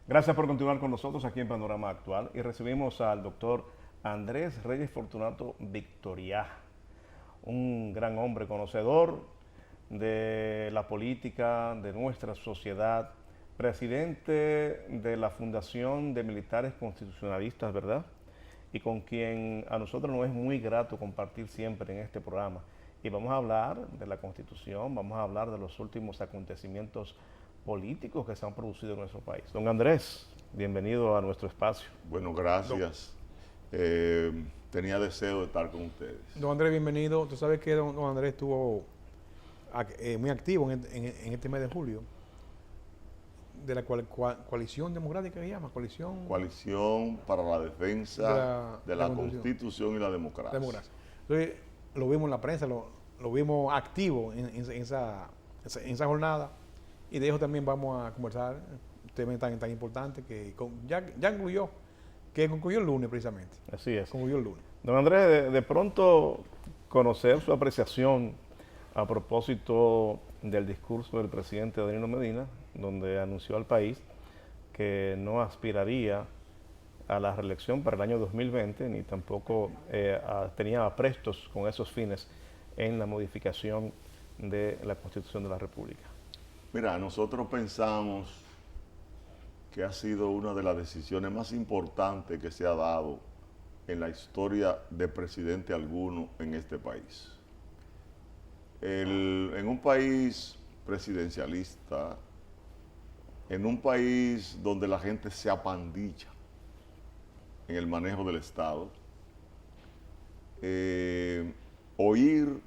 Gracias por continuar con nosotros aquí en Panorama Actual y recibimos al doctor Andrés Reyes Fortunato Victoriá, un gran hombre conocedor de la política de nuestra sociedad, presidente de la Fundación de Militares Constitucionalistas, ¿verdad? Y con quien a nosotros nos es muy grato compartir siempre en este programa. Y vamos a hablar de la Constitución, vamos a hablar de los últimos acontecimientos políticos que se han producido en nuestro país. Don Andrés, bienvenido a nuestro espacio. Bueno, gracias. Tenía deseo de estar con ustedes. Don Andrés, bienvenido. Tú sabes que don Andrés estuvo muy activo en este mes de julio de la coalición democrática que se llama, Coalición para la defensa de la Constitución y la democracia. Entonces, lo vimos en la prensa, lo vimos activo en esa jornada, y de eso también vamos a conversar, un tema tan importante que ya concluyó, que concluyó el lunes precisamente. Así es. Concluyó el lunes. Don Andrés, de pronto conocer su apreciación a propósito del discurso del presidente Danilo Medina, donde anunció al país que no aspiraría a la reelección para el año 2020, ni tampoco tenía aprestos con esos fines en la modificación de la Constitución de la República. Mira, nosotros pensamos que ha sido una de las decisiones más importantes que se ha dado en la historia de presidente alguno en este país. En un país presidencialista, en un país donde la gente se apandilla en el manejo del Estado, oír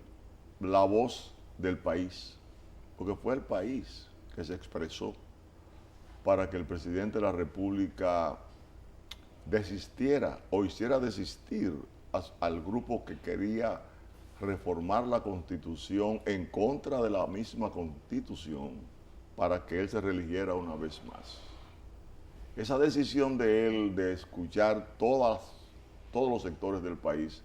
la voz del país, porque fue el país que se expresó para que el presidente de la República desistiera o hiciera desistir al grupo que quería reformar la Constitución en contra de la misma Constitución para que él se reeligiera una vez más. Esa decisión de él de escuchar todos los sectores del país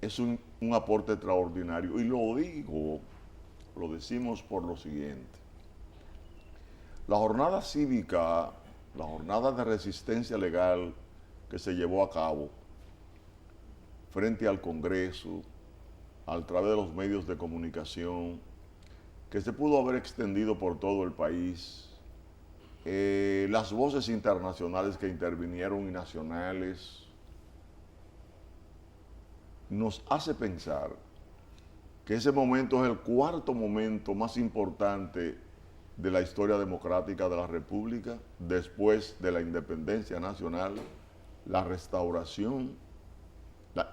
es un aporte extraordinario, y lo decimos por lo siguiente. La jornada cívica, la jornada de resistencia legal que se llevó a cabo frente al Congreso, a través de los medios de comunicación, que se pudo haber extendido por todo el país, las voces internacionales que intervinieron y nacionales, nos hace pensar que ese momento es el cuarto momento más importante de la historia democrática de la República, después de la independencia nacional, la restauración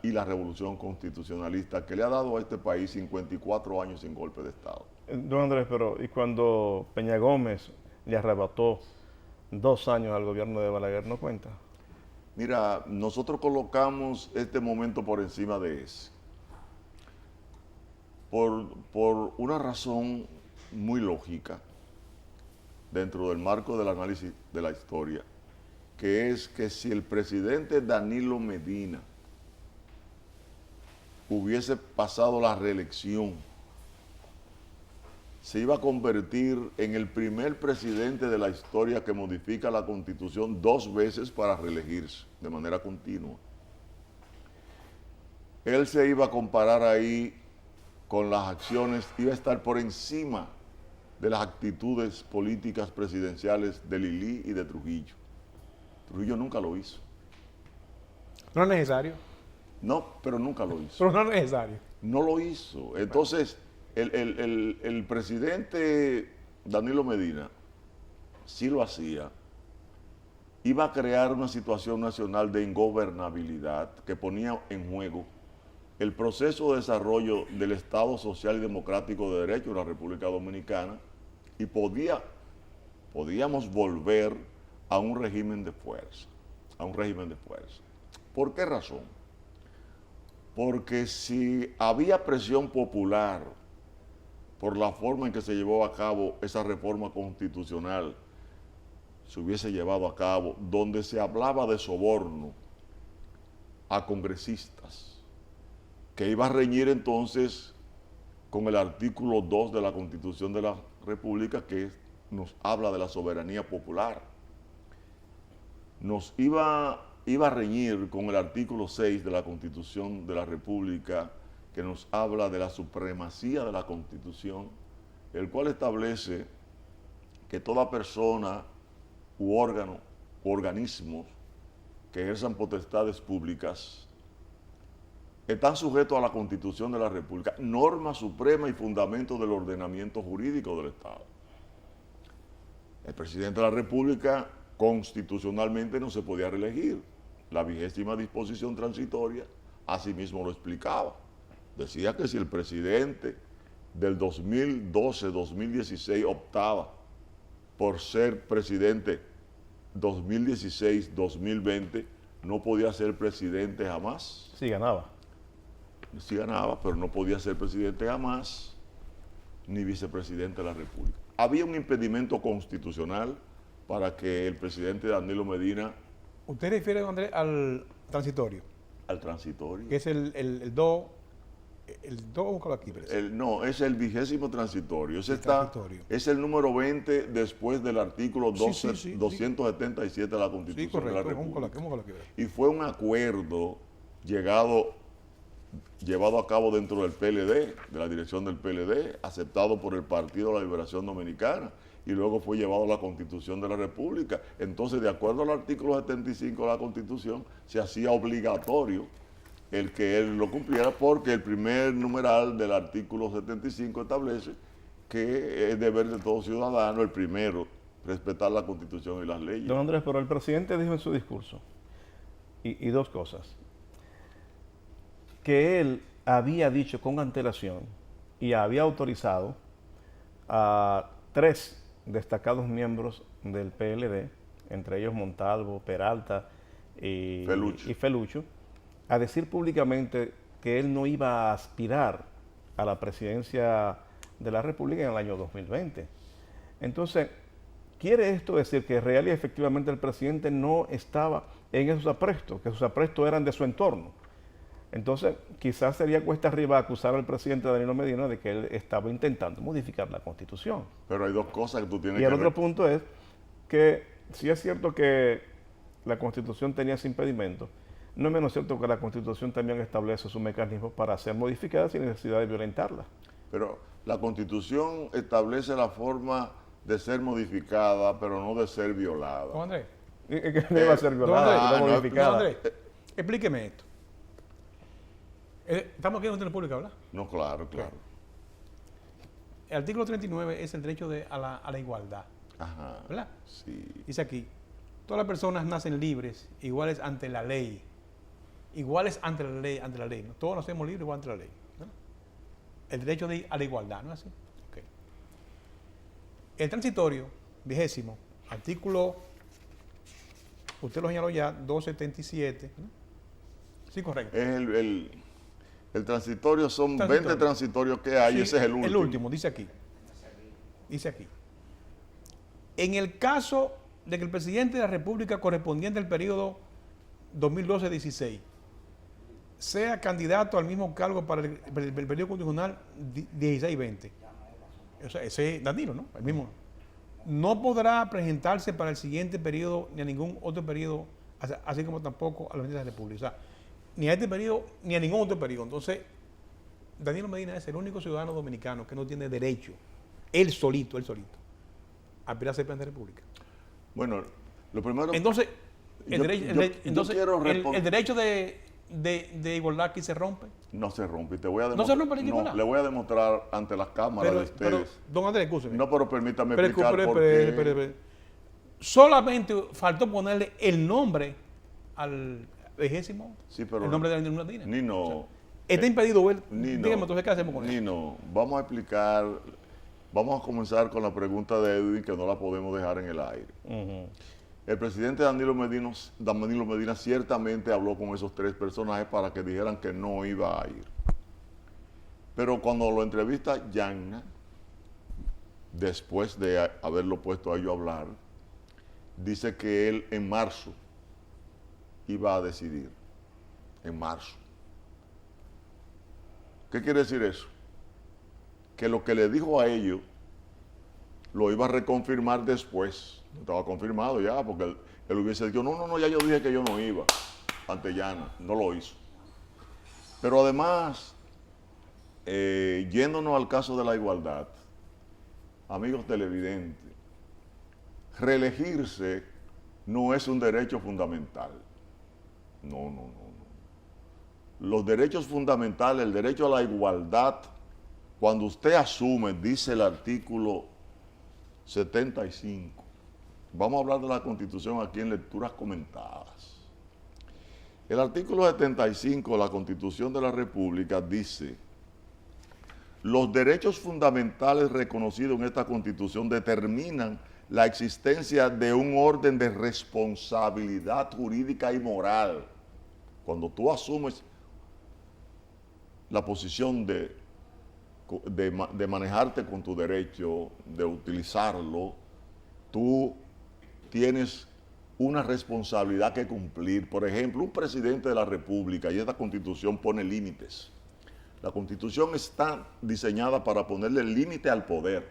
y la revolución constitucionalista, que le ha dado a este país 54 años sin golpe de Estado. Don Andrés, pero ¿y cuando Peña Gómez le arrebató 2 años al gobierno de Balaguer, no cuenta? Mira, nosotros colocamos este momento por encima de ese, por una razón muy lógica, dentro del marco del análisis de la historia, que es que si el presidente Danilo Medina hubiese pasado la reelección, se iba a convertir en el primer presidente de la historia que modifica la Constitución 2 veces para reelegirse de manera continua. Él se iba a comparar ahí con las acciones, iba a estar por encima de las actitudes políticas presidenciales de Lili y de Trujillo. Trujillo nunca lo hizo. No es necesario. No, pero nunca lo hizo. Pero no es necesario. No lo hizo. Entonces, el presidente Danilo Medina sí lo hacía. Iba a crear una situación nacional de ingobernabilidad que ponía en juego el proceso de desarrollo del Estado Social y Democrático de Derecho de la República Dominicana, y podíamos volver a un régimen de fuerza, ¿Por qué razón? Porque si había presión popular por la forma en que se llevó a cabo esa reforma constitucional, se hubiese llevado a cabo, donde se hablaba de soborno a congresistas, que iba a reñir entonces con el artículo 2 de la Constitución de la República, que nos habla de la soberanía popular. Nos iba a reñir con el artículo 6 de la Constitución de la República, que nos habla de la supremacía de la Constitución, el cual establece que toda persona u órgano u organismos que ejerzan potestades públicas están sujetos a la Constitución de la República, norma suprema y fundamento del ordenamiento jurídico del Estado. El presidente de la República constitucionalmente no se podía reelegir. La 20ª disposición transitoria asimismo lo explicaba. Decía que si el presidente del 2012-2016 optaba por ser presidente 2016-2020, no podía ser presidente jamás. Sí, ganaba. Sí ganaba, pero no podía ser presidente jamás, ni vicepresidente de la República. Había un impedimento constitucional para que el presidente Danilo Medina... ¿Usted refiere, Andrés, al transitorio? Al transitorio. Que es el 2, búscalo aquí, No, es el 20º transitorio. Ese transitorio. Es el número 20 después del artículo 277 de la Constitución correcto, de la República. búscalo aquí. Y fue un acuerdo llevado a cabo dentro del PLD, de la dirección del PLD, aceptado por el Partido de la Liberación Dominicana, y luego fue llevado a la Constitución de la República. Entonces, de acuerdo al artículo 75 de la Constitución, se hacía obligatorio el que él lo cumpliera, porque el primer numeral del artículo 75 establece que es deber de todo ciudadano, el primero, respetar la Constitución y las leyes. Don Andrés, pero el presidente dijo en su discurso, y dos cosas, que él había dicho con antelación y había autorizado a 3 destacados miembros del PLD, entre ellos Montalvo, Peralta y Felucho, a decir públicamente que él no iba a aspirar a la presidencia de la República en el año 2020. Entonces, ¿quiere esto decir que real y efectivamente el presidente no estaba en esos aprestos, que sus aprestos eran de su entorno? Entonces, quizás sería cuesta arriba acusar al presidente Danilo Medina de que él estaba intentando modificar la Constitución. Pero hay dos cosas que tú tienes que ver. Y el otro punto es que si es cierto que la Constitución tenía ese impedimento, no es menos cierto que la Constitución también establece sus mecanismos para ser modificada sin necesidad de violentarla. Pero la Constitución establece la forma de ser modificada, pero no de ser violada. Don Andrés. Que no iba a ser violada, no modificada. Don Andrés, explíqueme esto. Estamos aquí en la pública, ¿verdad? No, claro. El artículo 39 es el derecho a la igualdad. Ajá. ¿Verdad? Sí. Dice aquí, todas las personas nacen libres, iguales ante la ley. Iguales ante la ley. ¿No? Todos nacemos libres igual ante la ley. ¿No? El derecho a la igualdad, ¿no es así? Okay. El transitorio, 20º, artículo, usted lo señaló ya, 277. ¿No? Sí, correcto. El transitorio son 20 transitorios que hay, sí, ese es el último. El último, dice aquí. Dice aquí. En el caso de que el presidente de la República correspondiente al periodo 2012-16 sea candidato al mismo cargo para el periodo constitucional 16-20. O sea, ese es Danilo, ¿no? El mismo. No podrá presentarse para el siguiente periodo ni a ningún otro periodo, así como tampoco a la presidencia de la República. O sea, ni a este periodo ni a ningún otro periodo. Entonces, Danilo Medina es el único ciudadano dominicano que no tiene derecho, él solito, a aspirar a ser presidente de la República. Bueno, lo primero... Entonces, el derecho de igualdad aquí se rompe. No se rompe. Y te voy a ¿No se rompe la igualdad? Le voy a demostrar ante las cámaras de ustedes. Pero, don Andrés, escúcheme. No, pero permítame explicar por qué. Solamente faltó ponerle el nombre al 20º, sí, pero el nombre de Danilo Medina. Nino, o sea, está impedido él. Nino, dígame entonces qué hacemos con eso. Nino, vamos a explicar, vamos a comenzar con la pregunta de Edwin, que no la podemos dejar en el aire. El presidente Danilo Medina ciertamente habló con esos 3 personajes para que dijeran que no iba a ir. Pero cuando lo entrevista Yanna, después de haberlo puesto a ellos a hablar, dice que él en marzo iba a decidir. En marzo. ¿Qué quiere decir eso? Que lo que le dijo a ellos, lo iba a reconfirmar después. Estaba confirmado ya, porque él hubiese dicho, no, ya yo dije que yo no iba. Antellana, no lo hizo. Pero además, yéndonos al caso de la igualdad, amigos televidentes, reelegirse no es un derecho fundamental. No. Los derechos fundamentales, el derecho a la igualdad, cuando usted asume, dice el artículo 75. Vamos a hablar de la Constitución aquí en lecturas comentadas. El artículo 75 de la Constitución de la República dice: los derechos fundamentales reconocidos en esta Constitución determinan la existencia de un orden de responsabilidad jurídica y moral. Cuando tú asumes la posición de manejarte con tu derecho, de utilizarlo, tú tienes una responsabilidad que cumplir. Por ejemplo, un presidente de la República, y esta Constitución pone límites. La Constitución está diseñada para ponerle límite al poder.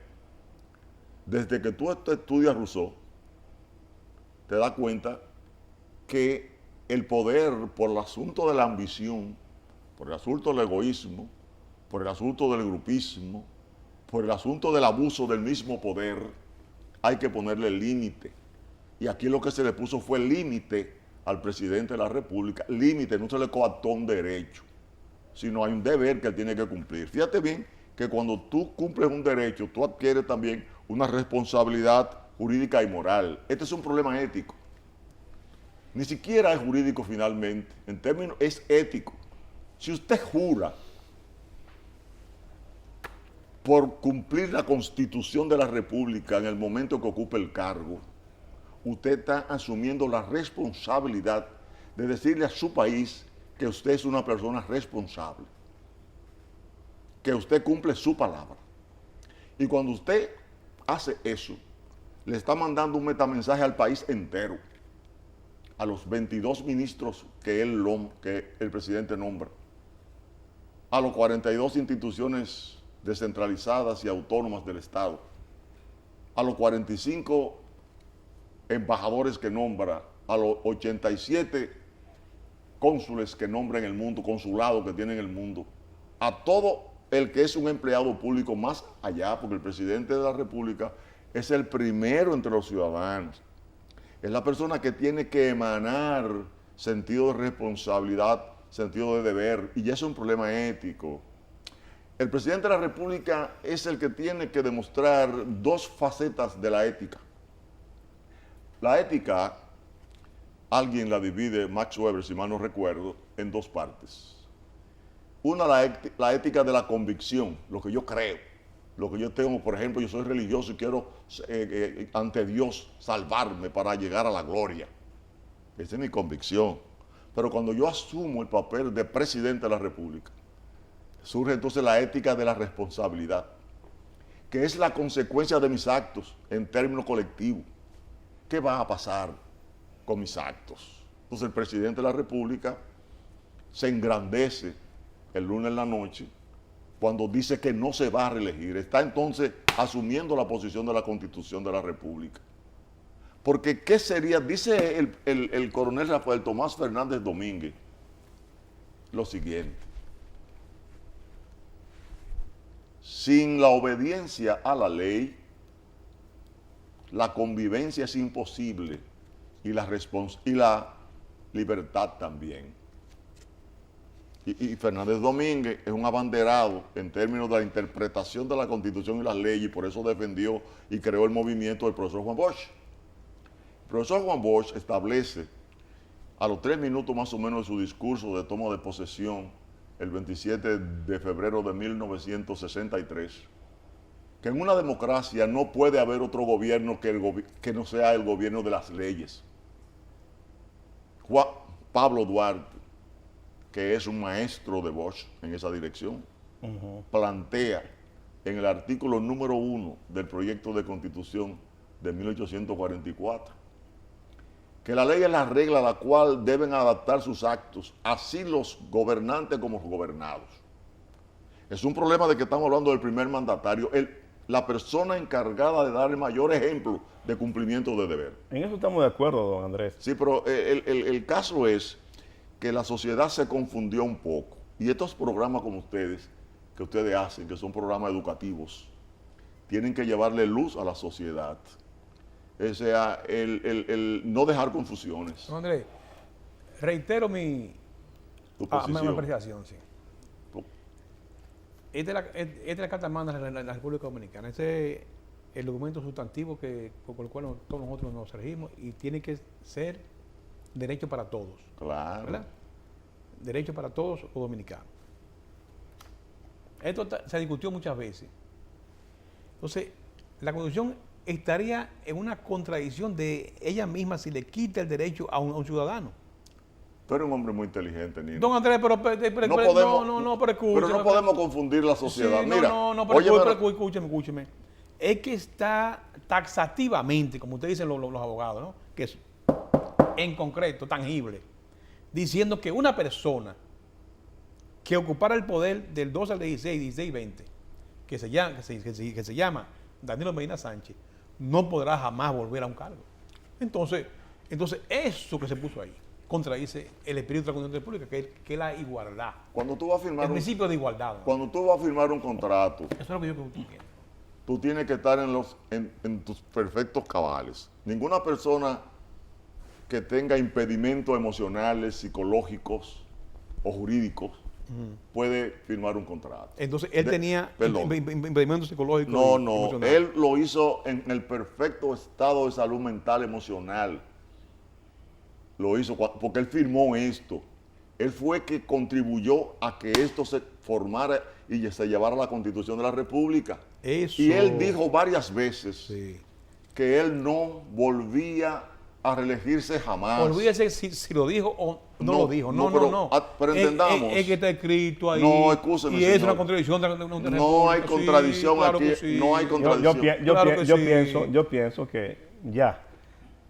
Desde que tú estudias Rousseau, te das cuenta que el poder, por el asunto de la ambición, por el asunto del egoísmo, por el asunto del grupismo, por el asunto del abuso del mismo poder, hay que ponerle límite. Y aquí lo que se le puso fue límite al presidente de la República. Límite, no se le coartó un derecho, sino hay un deber que él tiene que cumplir. Fíjate bien que cuando tú cumples un derecho, tú adquieres también una responsabilidad jurídica y moral. Este es un problema ético. Ni siquiera es jurídico finalmente, en términos es ético. Si usted jura por cumplir la Constitución de la República en el momento que ocupe el cargo, usted está asumiendo la responsabilidad de decirle a su país que usted es una persona responsable, que usted cumple su palabra. Y cuando usted hace eso, le está mandando un metamensaje al país entero, a los 22 ministros que el presidente nombra, a los 42 instituciones descentralizadas y autónomas del Estado, a los 45 embajadores que nombra, a los 87 cónsules que nombra en el mundo, consulados que tiene en el mundo, a todo el que es un empleado público más allá, porque el presidente de la República es el primero entre los ciudadanos. Es la persona que tiene que emanar sentido de responsabilidad, sentido de deber, y ya es un problema ético. El presidente de la República es el que tiene que demostrar dos facetas de la ética. La ética, alguien la divide, Max Weber, si mal no recuerdo, en dos partes. Una, la ética de la convicción, lo que yo creo, lo que yo tengo. Por ejemplo, yo soy religioso y quiero ante Dios salvarme para llegar a la gloria. Esa es mi convicción. Pero cuando yo asumo el papel de presidente de la República, surge entonces la ética de la responsabilidad, que es la consecuencia de mis actos en términos colectivos. ¿Qué va a pasar con mis actos? Entonces el presidente de la República se engrandece el lunes en la noche cuando dice que no se va a reelegir. Está entonces asumiendo la posición de la Constitución de la República. Porque ¿qué sería? Dice el coronel Rafael Tomás Fernández Domínguez lo siguiente: sin la obediencia a la ley, la convivencia es imposible y la libertad también. Y Fernández Domínguez es un abanderado en términos de la interpretación de la Constitución y las leyes, y por eso defendió y creó el movimiento del profesor Juan Bosch. El profesor Juan Bosch establece a los 3 minutos más o menos de su discurso de toma de posesión, el 27 de febrero de 1963, que en una democracia no puede haber otro gobierno que no sea el gobierno de las leyes. Pablo Duarte, que es un maestro de Bosch en esa dirección, plantea en el artículo número 1 del proyecto de Constitución de 1844 que la ley es la regla a la cual deben adaptar sus actos, así los gobernantes como los gobernados. Es un problema de que estamos hablando del primer mandatario. la persona encargada de dar el mayor ejemplo de cumplimiento de deber. En eso estamos de acuerdo, don Andrés. Sí, pero el caso es que la sociedad se confundió un poco. Y estos programas como ustedes, que ustedes hacen, que son programas educativos, tienen que llevarle luz a la sociedad. O sea, el no dejar confusiones. Don Andrés, reitero mi Tu posición. apreciación, sí. Esta es la Carta Magna de la República Dominicana. Ese es el documento sustantivo por el cual todos nosotros nos regimos y tiene que ser derecho para todos. Claro. ¿Verdad? Derecho para todos los dominicanos. Esto se discutió muchas veces. Entonces, la Constitución estaría en una contradicción de ella misma si le quita el derecho a un ciudadano. Tú eres un hombre muy inteligente, Nino. Don Andrés, pero pero escúcheme. no podemos confundir la sociedad. Sí, Mira, pero escúcheme. Es que está taxativamente, como ustedes dicen los abogados, ¿no? Que es en concreto, tangible, diciendo que una persona que ocupara el poder del 12 al 16, 16 y 20, que se llama Danilo Medina Sánchez, no podrá jamás volver a un cargo. Entonces eso que se puso ahí contradice el espíritu de la Constitución República, que es la igualdad. cuando tú vas a firmar El principio de igualdad. ¿No? cuando tú vas a firmar un contrato, Eso es lo que yo creo que tú quieres. tú tienes que estar en tus perfectos cabales. Ninguna persona que tenga impedimentos emocionales, psicológicos o jurídicos puede firmar un contrato. Entonces, él tenía perdón. impedimentos psicológicos. No, y no, emocionales. él lo hizo en el perfecto estado de salud mental, emocional. Lo hizo porque él firmó esto. Él fue que contribuyó a que esto se formara y se llevara a la Constitución de la República. Eso. Y él dijo varias veces Sí. que él no volvía a reelegirse jamás. Olvídese si lo dijo o no lo dijo. No. pero entendamos. Es que está escrito ahí. No, escúcheme, Y es señor. una contradicción. No hay contradicción claro aquí, que sí. no hay contradicción. Claro que sí. Yo pienso que ya,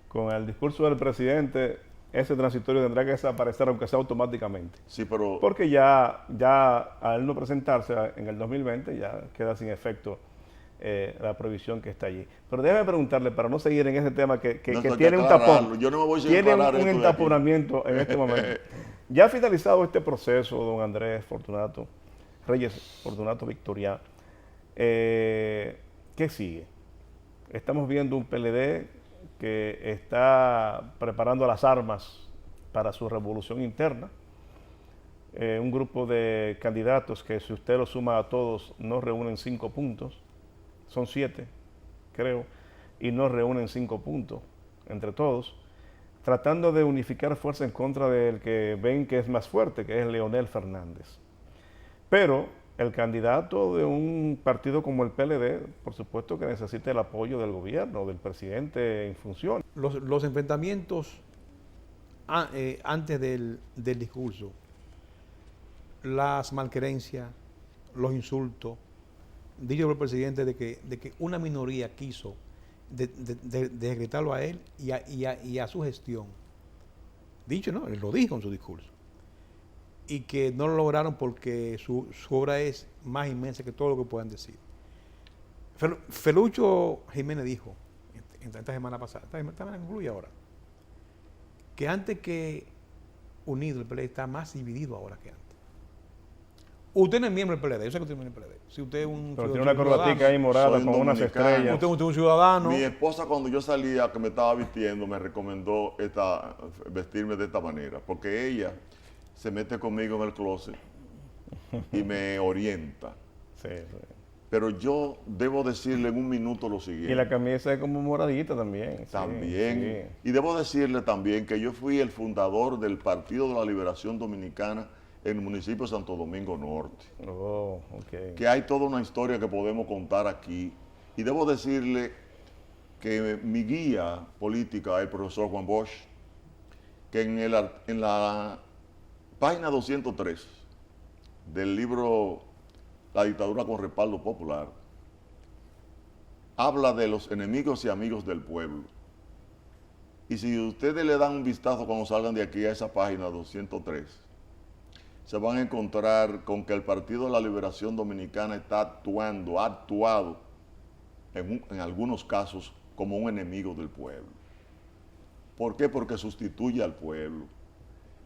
con el discurso del presidente, ese transitorio tendrá que desaparecer, aunque sea automáticamente. Sí, pero Porque ya al no presentarse en el 2020, ya queda sin efecto la prohibición que está allí. Pero déjeme preguntarle, para no seguir en ese tema que No, hay tiene que un aclararlo. tapón, Yo no me voy sin tiene aclarar un esto de aquí. entaponamiento en este momento. Ya ha finalizado este proceso, don Andrés Fortunato, Reyes Fortunato Victoria. ¿Qué sigue? Estamos viendo un PLD que está preparando las armas para su revolución interna. Un grupo de candidatos que, si usted lo suma a todos, no reúnen 5 puntos. Son 7, creo, y no reúnen 5 puntos entre todos, tratando de unificar fuerza en contra del que ven que es más fuerte, que es Leonel Fernández. Pero el candidato de un partido como el PLD, por supuesto que necesita el apoyo del gobierno, del presidente en función. Los enfrentamientos antes del discurso, las malquerencias, los insultos, dicho por el presidente de que una minoría quiso decretarlo a él y a su gestión. Dicho, ¿no? Él lo dijo en su discurso. Y que no lo lograron porque su obra es más inmensa que todo lo que puedan decir. Felucho Jiménez dijo, esta semana pasada, esta semana concluye ahora, que antes que unido el PLD está más dividido ahora que antes. Usted no es miembro del PLD, yo sé que usted no es miembro del PLD. Si usted es un Pero tiene una corbatica ahí morada Soy un con unas dominicano. estrellas. Usted es un ciudadano. mi esposa, cuando yo salía, que me estaba vistiendo, me recomendó vestirme de esta manera, porque ella se mete conmigo en el closet y me orienta. Sí, sí. Pero yo debo decirle en un minuto lo siguiente. Y la camisa es como moradita también. sí, También. sí. Y debo decirle también que yo fui el fundador del Partido de la Liberación Dominicana en el municipio de Santo Domingo Norte. Oh, ok. Que hay toda una historia que podemos contar aquí. Y debo decirle que mi guía política es el profesor Juan Bosch, que en la página 203 del libro La dictadura con respaldo popular, habla de los enemigos y amigos del pueblo. Y si ustedes le dan un vistazo cuando salgan de aquí a esa página 203, se van a encontrar con que el Partido de la Liberación Dominicana ha actuado en algunos casos, como un enemigo del pueblo. ¿Por qué? Porque sustituye al pueblo.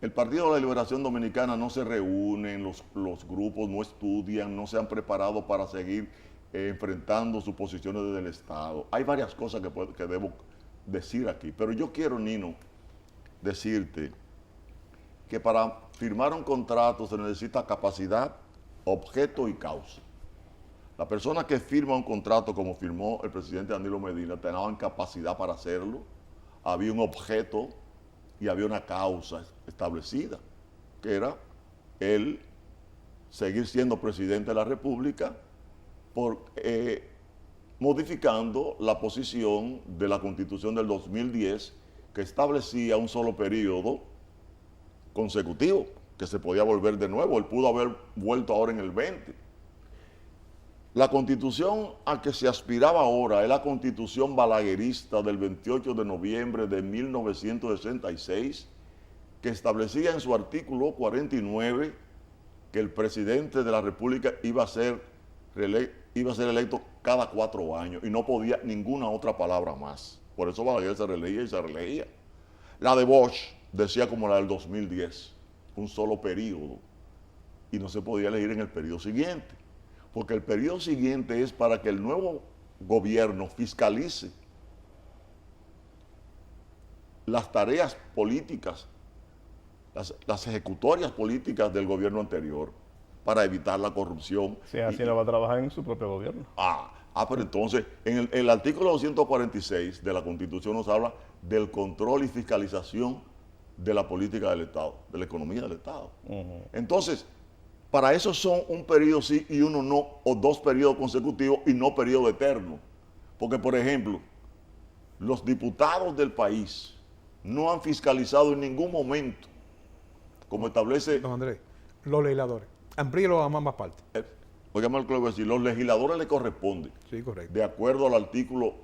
El Partido de la Liberación Dominicana no se reúnen, los grupos no estudian, no se han preparado para seguir enfrentando sus posiciones desde el Estado. Hay varias cosas que debo decir aquí, pero yo quiero, Nino, decirte que para firmar un contrato se necesita capacidad, objeto y causa. La persona que firma un contrato, como firmó el presidente Danilo Medina, tenía capacidad para hacerlo, había un objeto y había una causa establecida, que era él seguir siendo presidente de la República modificando la posición de la Constitución del 2010, que establecía un solo periodo consecutivo, que se podía volver de nuevo. Él pudo haber vuelto ahora en el 20. La Constitución a que se aspiraba ahora es la Constitución balaguerista del 28 de noviembre de 1966, que establecía en su artículo 49 que el presidente de la República iba a ser electo cada 4 años y no podía ninguna otra palabra más. Por eso Balaguer se reelegía y se reelegía. La de Bosch decía como la del 2010, un solo periodo, y no se podía elegir en el periodo siguiente, porque el periodo siguiente es para que el nuevo gobierno fiscalice las tareas políticas, las ejecutorias políticas del gobierno anterior, para evitar la corrupción. Si así no va a trabajar en su propio gobierno. Pero entonces, en el artículo 246 de la Constitución nos habla del control y fiscalización de la política del Estado, de la economía del Estado. Entonces, para eso son un periodo sí y uno no, o 2 periodos consecutivos y no periodo eterno. Porque, por ejemplo, los diputados del país no han fiscalizado en ningún momento, como establece... Don Andrés, los legisladores. Amplíelo a ambas partes. Oigan lo que le voy a decir, los legisladores le corresponde, Sí, correcto. de acuerdo al artículo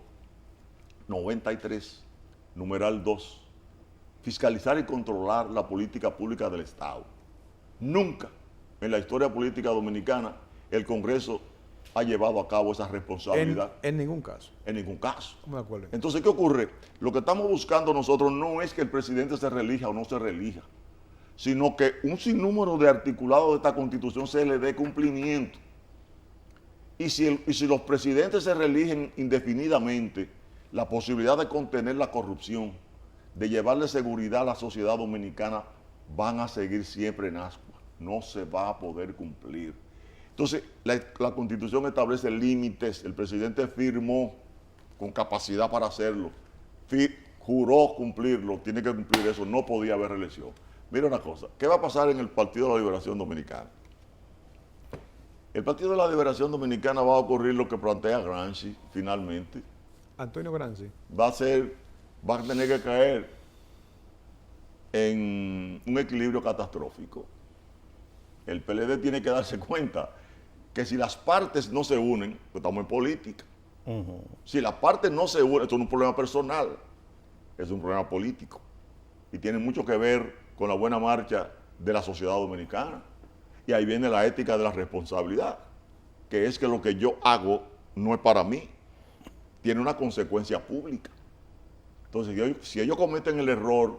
93, numeral 2, fiscalizar y controlar la política pública del Estado. Nunca en la historia política dominicana el Congreso ha llevado a cabo esa responsabilidad. En ningún caso. En ningún caso. Estamos de acuerdo. Entonces, ¿qué ocurre? Lo que estamos buscando nosotros no es que el presidente se reelija o no se reelija, sino que un sinnúmero de articulados de esta Constitución se le dé cumplimiento. Y si los presidentes se reeligen indefinidamente, la posibilidad de contener la corrupción, de llevarle seguridad a la sociedad dominicana, van a seguir siempre en ascuas. No se va a poder cumplir. Entonces, la Constitución establece límites. El presidente firmó con capacidad para hacerlo. Juró cumplirlo, tiene que cumplir eso, no podía haber reelección. Mira una cosa, ¿qué va a pasar en el Partido de la Liberación Dominicana? El Partido de la Liberación Dominicana va a ocurrir lo que plantea Gramsci finalmente. Antonio Gramsci. Va a tener que caer en un equilibrio catastrófico. El PLD tiene que darse cuenta que si las partes no se unen, pues estamos en política. Si las partes no se unen, esto no es un problema personal, es un problema político. Y tiene mucho que ver con la buena marcha de la sociedad dominicana. Y ahí viene la ética de la responsabilidad, que es que lo que yo hago no es para mí, tiene una consecuencia pública. Entonces, si ellos cometen el error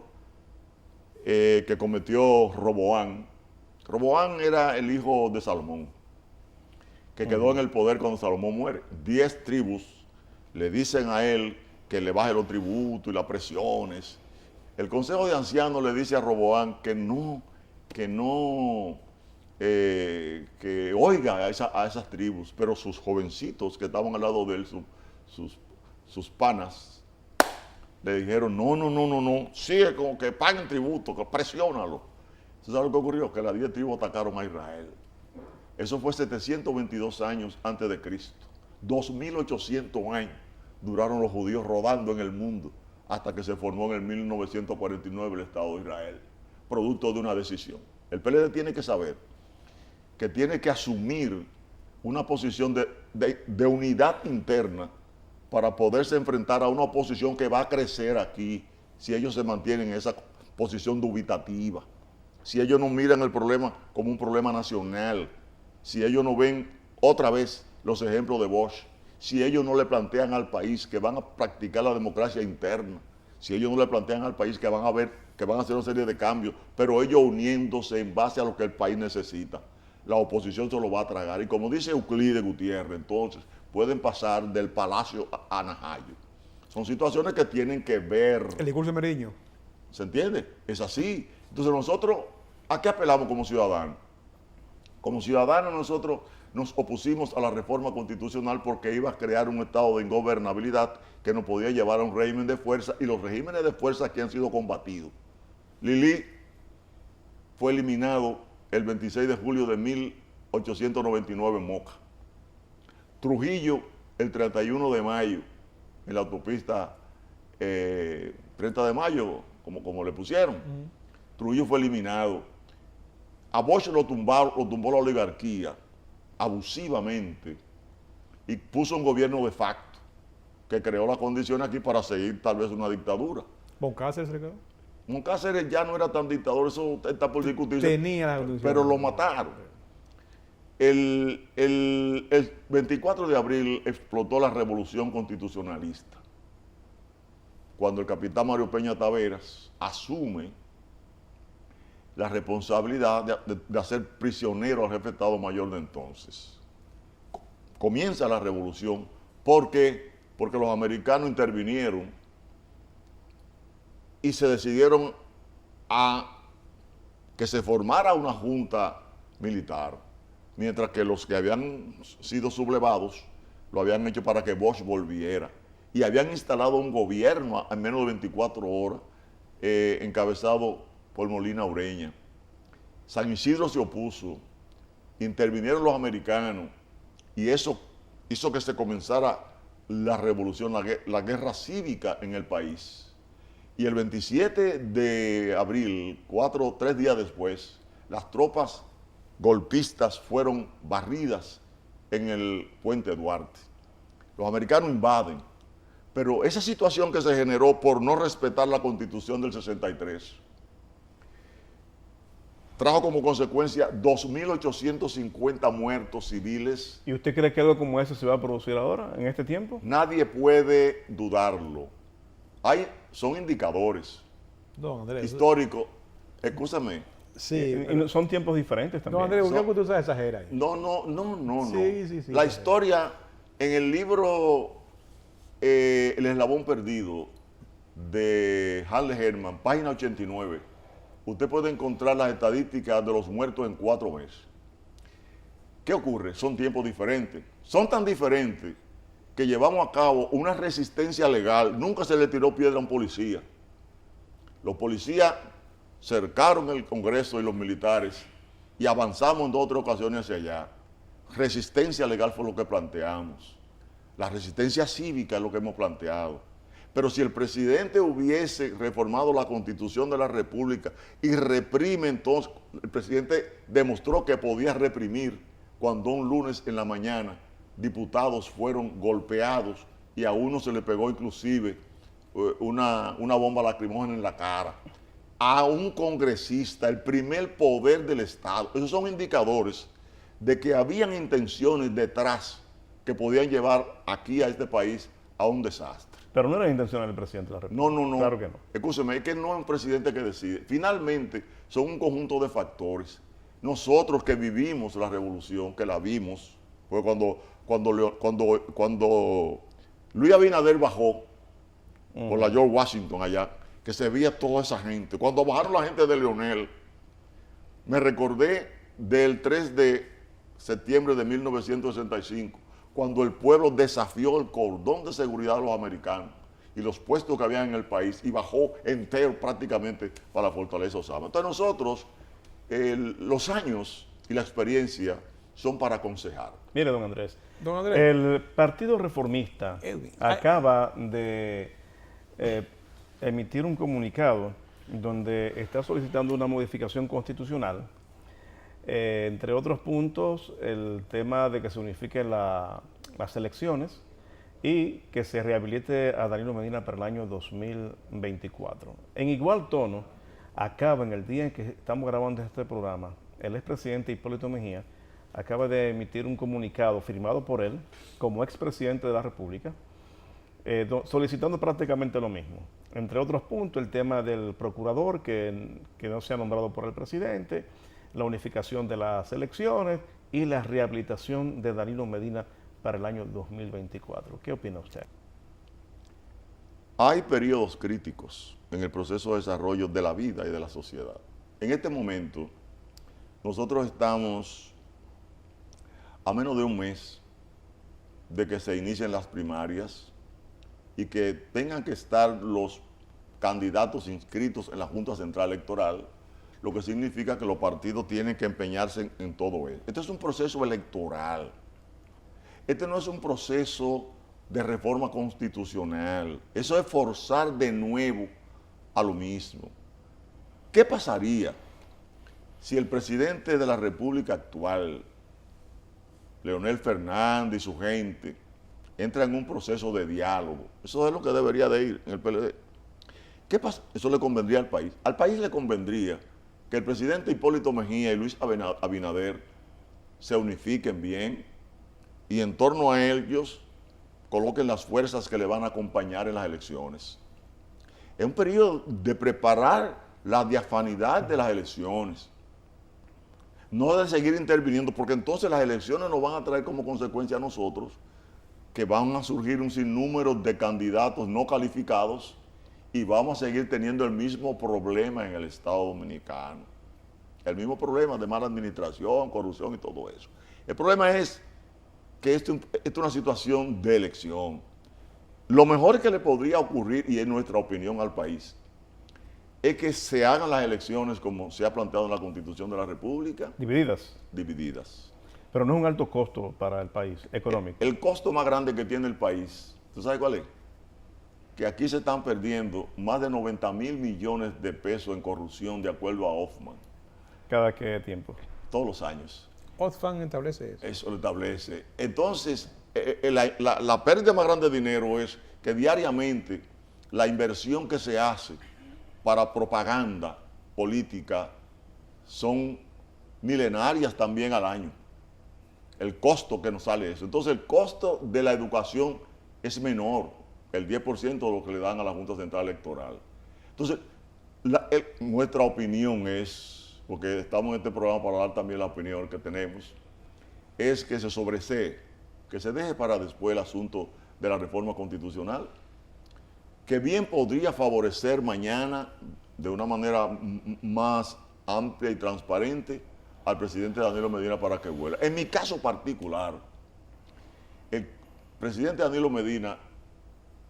que cometió Roboán era el hijo de Salomón, que quedó en el poder cuando Salomón muere. 10 tribus le dicen a él que le baje los tributos y las presiones. El Consejo de Ancianos le dice a Roboán que oiga a esas tribus, pero sus jovencitos que estaban al lado de él, sus panas, le dijeron, no, sigue como que paguen tributo, que presiónalo. ¿Usted sabe lo que ocurrió? Que las 10 tribus atacaron a Israel. Eso fue 722 años antes de Cristo. 2800 años duraron los judíos rodando en el mundo hasta que se formó en el 1949 el Estado de Israel, producto de una decisión. El PLD tiene que saber que tiene que asumir una posición de unidad interna para poderse enfrentar a una oposición que va a crecer aquí si ellos se mantienen en esa posición dubitativa, si ellos no miran el problema como un problema nacional, si ellos no ven otra vez los ejemplos de Bosch, si ellos no le plantean al país que van a practicar la democracia interna, si ellos no le plantean al país que van a hacer una serie de cambios, pero ellos uniéndose en base a lo que el país necesita, la oposición se lo va a tragar. Y como dice Euclides Gutiérrez, entonces pueden pasar del palacio a Najayo. Son situaciones que tienen que ver. El discurso de Meriño. ¿Se entiende? Es así. Entonces nosotros, ¿a qué apelamos como ciudadanos? Como ciudadanos nosotros nos opusimos a la reforma constitucional porque iba a crear un estado de ingobernabilidad que nos podía llevar a un régimen de fuerza, y los regímenes de fuerza aquí han sido combatidos. Lili fue eliminado el 26 de julio de 1899 en Moca. Trujillo el 31 de mayo en la autopista 30 de mayo, como le pusieron. Trujillo fue eliminado. A Bosch lo tumbó la oligarquía abusivamente y puso un gobierno de facto que creó las condiciones aquí para seguir tal vez una dictadura. Boncáceres se quedó. Moncáceres ya no era tan dictador, eso está por discutirse. Tenía la condición. Pero lo mataron. El 24 de abril explotó la revolución constitucionalista, cuando el capitán Mario Peña Taveras asume la responsabilidad de hacer prisionero al jefe de Estado Mayor de entonces. Comienza la revolución porque los americanos intervinieron y se decidieron a que se formara una junta militar, mientras que los que habían sido sublevados lo habían hecho para que Bosch volviera. Y habían instalado un gobierno en menos de 24 horas, encabezado por Molina Ureña. San Isidro se opuso, intervinieron los americanos, y eso hizo que se comenzara la revolución, la guerra cívica en el país. Y el 27 de abril, 3 días después, las tropas golpistas fueron barridas en el Puente Duarte. Los americanos invaden, pero esa situación que se generó por no respetar la Constitución del 63 trajo como consecuencia 2.850 muertos civiles. ¿Y usted cree que algo como eso se va a producir ahora, en este tiempo? Nadie puede dudarlo. Son indicadores Don Andrés. históricos. Escúchame. Sí. Y son tiempos diferentes también. Don Andrés, ¿por qué No. usted se exagera ahí? No. Sí, La exagera. historia, en el libro El eslabón perdido de Halle Herman, página 89, usted puede encontrar las estadísticas de los muertos en 4 meses. ¿Qué ocurre? Son tiempos diferentes. Son tan diferentes que llevamos a cabo una resistencia legal. Nunca se le tiró piedra a un policía. Los policías cercaron el Congreso y los militares y avanzamos en 2 o 3 ocasiones hacia allá. Resistencia legal fue lo que planteamos. La resistencia cívica es lo que hemos planteado. Pero si el presidente hubiese reformado la Constitución de la República y reprime, entonces el presidente demostró que podía reprimir cuando un lunes en la mañana diputados fueron golpeados y a uno se le pegó inclusive una bomba lacrimógena en la cara. A un congresista, el primer poder del Estado. Esos son indicadores de que habían intenciones detrás que podían llevar aquí a este país a un desastre. Pero no era la intención del presidente de la República. No. Claro que no. Escúcheme, es que no es un presidente que decide. Finalmente, son un conjunto de factores. Nosotros que vivimos la revolución, que la vimos, fue cuando Luis Abinader bajó por la George Washington allá, que se veía toda esa gente. Cuando bajaron la gente de Leonel, me recordé del 3 de septiembre de 1965, cuando el pueblo desafió el cordón de seguridad de los americanos y los puestos que había en el país y bajó entero prácticamente para la fortaleza Osama. Entonces nosotros, los años y la experiencia son para aconsejar. Mire, don Andrés, Don Andrés. el Partido Reformista Edwin, acaba de emitir un comunicado donde está solicitando una modificación constitucional, entre otros puntos, el tema de que se unifiquen las elecciones y que se rehabilite a Danilo Medina para el año 2024. En igual tono, acaba en el día en que estamos grabando este programa, el expresidente Hipólito Mejía acaba de emitir un comunicado firmado por él como expresidente de la República, solicitando prácticamente lo mismo. Entre otros puntos, el tema del procurador que no sea nombrado por el presidente, la unificación de las elecciones y la rehabilitación de Danilo Medina para el año 2024. ¿Qué opina usted? Hay periodos críticos en el proceso de desarrollo de la vida y de la sociedad. En este momento, nosotros estamos a menos de un mes de que se inicien las primarias y que tengan que estar los candidatos inscritos en la Junta Central Electoral, lo que significa que los partidos tienen que empeñarse en todo eso. Este es un proceso electoral. Este no es un proceso de reforma constitucional. Eso es forzar de nuevo a lo mismo. ¿Qué pasaría si el presidente de la República actual, Leonel Fernández y su gente, entra en un proceso de diálogo? Eso es lo que debería de ir en el PLD. ¿Qué pasa? Eso le convendría al país. Al país le convendría que el presidente Hipólito Mejía y Luis Abinader se unifiquen bien y en torno a ellos coloquen las fuerzas que le van a acompañar en las elecciones. Es un periodo de preparar la diafanidad de las elecciones, no de seguir interviniendo, porque entonces las elecciones nos van a traer como consecuencia a nosotros que van a surgir un sinnúmero de candidatos no calificados y vamos a seguir teniendo el mismo problema en el Estado Dominicano. El mismo problema de mala administración, corrupción y todo eso. El problema es que esto es una situación de elección. Lo mejor que le podría ocurrir, y es nuestra opinión al país, es que se hagan las elecciones como se ha planteado en la Constitución de la República. Divididas. Divididas. Pero no es un alto costo para el país, económico. El costo más grande que tiene el país, ¿tú sabes cuál es? Que aquí se están perdiendo más de 90,000 millones de pesos en corrupción, de acuerdo a Hoffman. ¿Cada qué tiempo? Todos los años. Oxfam establece eso. Eso lo establece. Entonces, la pérdida más grande de dinero es que diariamente la inversión que se hace para propaganda política son milenarias también al año. El costo que nos sale eso. Entonces, el costo de la educación es menor, el 10% de lo que le dan a la Junta Central Electoral. Entonces, nuestra opinión es, porque estamos en este programa para dar también la opinión que tenemos, es que se sobresee, que se deje para después el asunto de la reforma constitucional, que bien podría favorecer mañana de una manera más amplia y transparente al presidente Danilo Medina para que vuela. En mi caso particular, el presidente Danilo Medina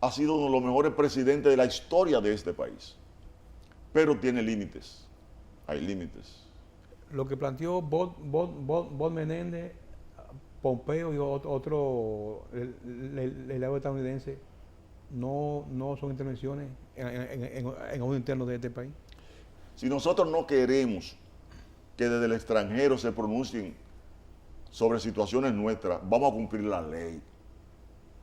ha sido uno de los mejores presidentes de la historia de este país, pero tiene límites, hay límites. Lo que planteó Bob Menéndez, Pompeo y otro legislador estadounidense no son intervenciones en un interno de este país. Si nosotros no queremos que desde el extranjero se pronuncien sobre situaciones nuestras, vamos a cumplir la ley,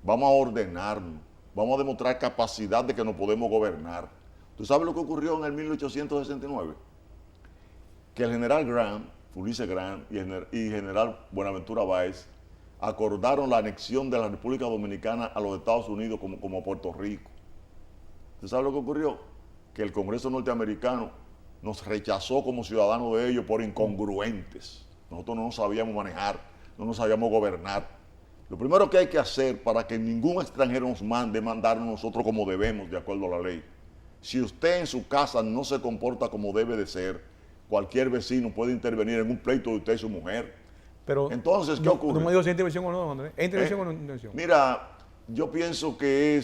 vamos a ordenarnos, vamos a demostrar capacidad de que nos podemos gobernar. ¿Tú sabes lo que ocurrió en el 1869? Que el general Grant, Ulises Grant y general Buenaventura Báez acordaron la anexión de la República Dominicana a los Estados Unidos como Puerto Rico. ¿Tú sabes lo que ocurrió? Que el Congreso norteamericano nos rechazó como ciudadanos de ellos por incongruentes. Nosotros no nos sabíamos manejar, no nos sabíamos gobernar. Lo primero que hay que hacer para que ningún extranjero nos mande, mandarnos nosotros como debemos, de acuerdo a la ley. Si usted en su casa no se comporta como debe de ser, cualquier vecino puede intervenir en un pleito de usted y su mujer. Pero entonces, ¿qué ocurre? No me digo si es intervención o no, Andrés. ¿Es intervención o no intervención? Mira, yo pienso que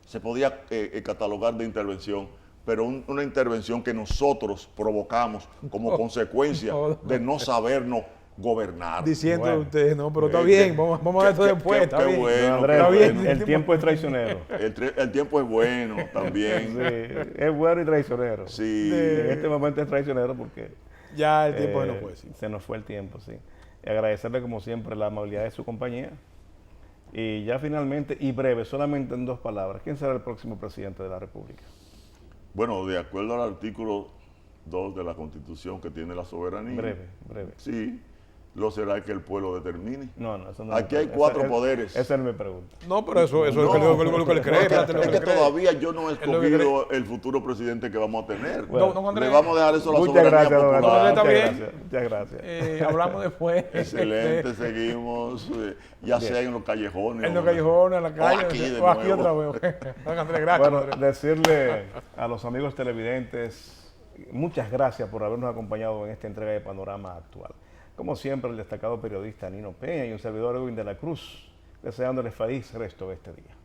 se podía catalogar de intervención, pero una intervención que nosotros provocamos como consecuencia de no sabernos gobernar. Diciendo Bueno. usted, no, pero está bien, vamos a ver esto después, está bien. Bueno, Andrés, está bien. el tiempo es traicionero. El tiempo es bueno también. Sí, es bueno y traicionero. Sí. En este momento es traicionero porque Ya el tiempo no puede decir. se nos fue el tiempo, sí. Y agradecerle como siempre la amabilidad de su compañía. Y ya finalmente, y breve, solamente en 2 palabras, ¿quién será el próximo presidente de la República? Bueno, de acuerdo al artículo 2 de la Constitución que tiene la soberanía. Breve, breve. Sí, lo será que el pueblo determine. No, eso no Aquí hay 4 poderes. Esa es mi pregunta. No, pero eso es lo que le cree. Es espérate, lo que, que le cree. todavía yo no he Es lo que escogido el futuro presidente que vamos a tener. Bueno, Don Andrés, Le vamos a dejar eso a la Muchas soberanía gracias, don popular. Andrés. Está Muchas bien. gracias. Muchas gracias. Hablamos después. Excelente, seguimos, ya sea en los callejones. En los o- callejones, en la o calle. aquí de o aquí nuevo. otra vez. Don Andrés, gracias. Bueno, Andrés. decirle a los amigos televidentes, muchas gracias por habernos acompañado en esta entrega de Panorama Actual. Como siempre, el destacado periodista Nino Peña y un servidor Edwin de la Cruz, deseándoles feliz resto de este día.